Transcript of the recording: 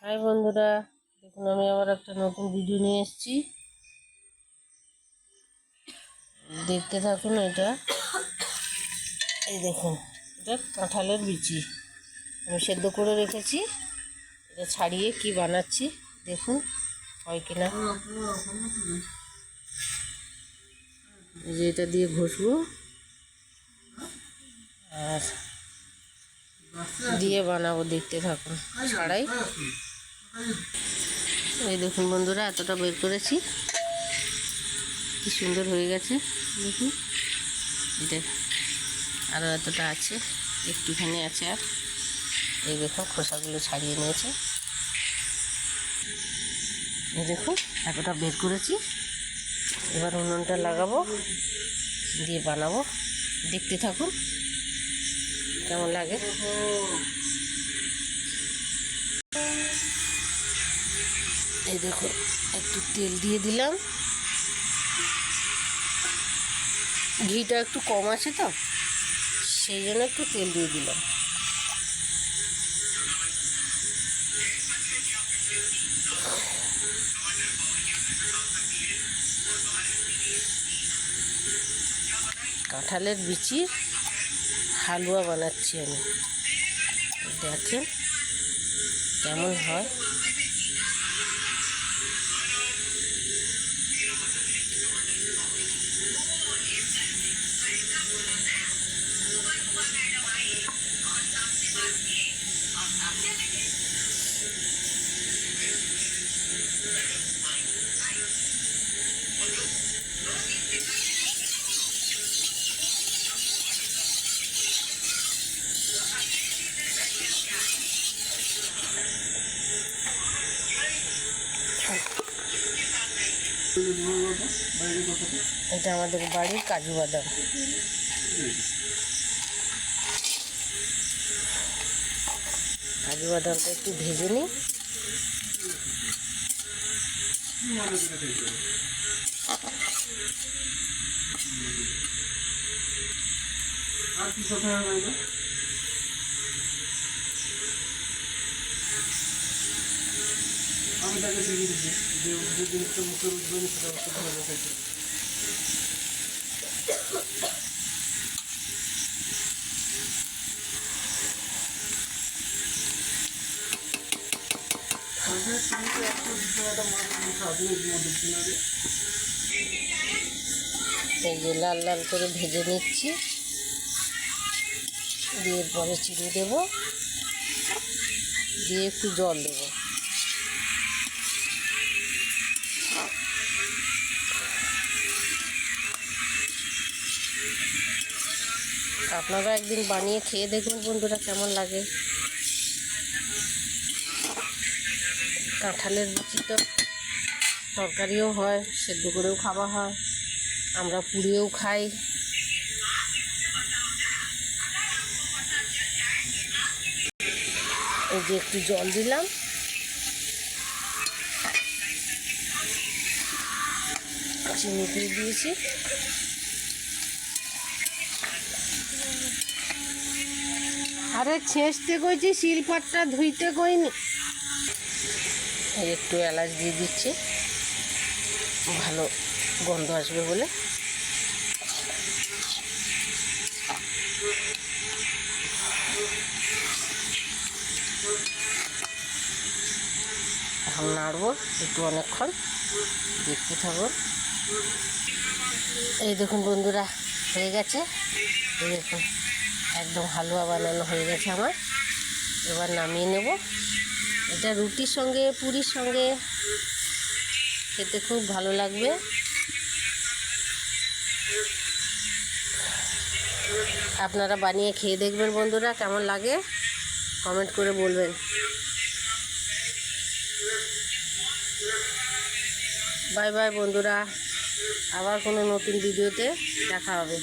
High বন্ধুরা, দেখুন আমি আবার একটা নতুন ভিডিও নিয়ে এসেছি। দেখতে থাকুন। এই দেখুন, এটা কাঁঠালের বিচি আমি সেদ্ধ করে রেখেছি। এটা ছাড়িয়ে কি বানাচ্ছি দেখুন, হয় কিনা। এই যে এটা দিয়ে ঘষবো আর দিয়ে বানাবো, দেখতে থাকুন ছাড়াই। এই দেখুন বন্ধুরা, এতটা বের করেছি, কি সুন্দর হয়ে গেছে দেখুন। এটা আরও এতটা আছে, একটুখানি আছে আর। এই দেখুন খোসাগুলো ছাড়িয়ে নিয়েছে। এই দেখুন এতটা বের করেছি। এবার উনুনটা লাগাবো, দিয়ে বানাবো, দেখতে থাকুন কেমন লাগে। এই দেখুন একটু তেল দিয়ে দিলাম, ঘিটা একটু কম আছে তো সেই জন্য একটু তেল দিয়ে দিলাম। কাঁঠালের বিচির হালুয়া বানাচ্ছি আমি, দেখেন কেমন হয়। এটা আমাদের বাড়ির কাজু বাদাম। কাজু বাদামটা একটু ভেজে নিই। আমি তাকে শিখিয়ে দিচ্ছি যে জিনিসটা মুখের উঠবে না সেটা হচ্ছে ভালো খাইতে হবে। এই যে লাল লাল করে ভেজে নিচ্ছি, দিয়ে পরে চিনি দেবো, দিয়ে একটু জল দেবো। আপনারা একদিন বানিয়ে খেয়ে দেখুন বন্ধুরা কেমন লাগে। কাঁঠালের বিচি তো তরকারিও হয়, সেদ্ধ করেও খাওয়া হয়, আমরা পুড়িয়েও খাই। এই যে একটু জল দিলাম, চিনি দিয়ে দিয়েছি। আরে ছেঁচতে কইছি, শিলপাটটা ধুইতে কইনি। একটু এলাচ দিয়ে দিচ্ছি, ভালো গন্ধ আসবে বলে। এখন নাড়বো একটু অনেকক্ষণ, দেখতে থাকুন। এই দেখুন বন্ধুরা হয়ে গেছে, এই দেখুন একদম হালুয়া বানানো হয়ে গেছে আমার। এবার নামিয়ে নেব। এটা রুটির সঙ্গে পুরীর সঙ্গে খেতে খুব ভালো লাগবে। আপনারা বানিয়ে খেয়ে দেখবেন বন্ধুরা কেমন লাগে, কমেন্ট করে বলবেন। বাই বাই বন্ধুরা, আবার কোনো নতুন ভিডিওতে দেখা হবে।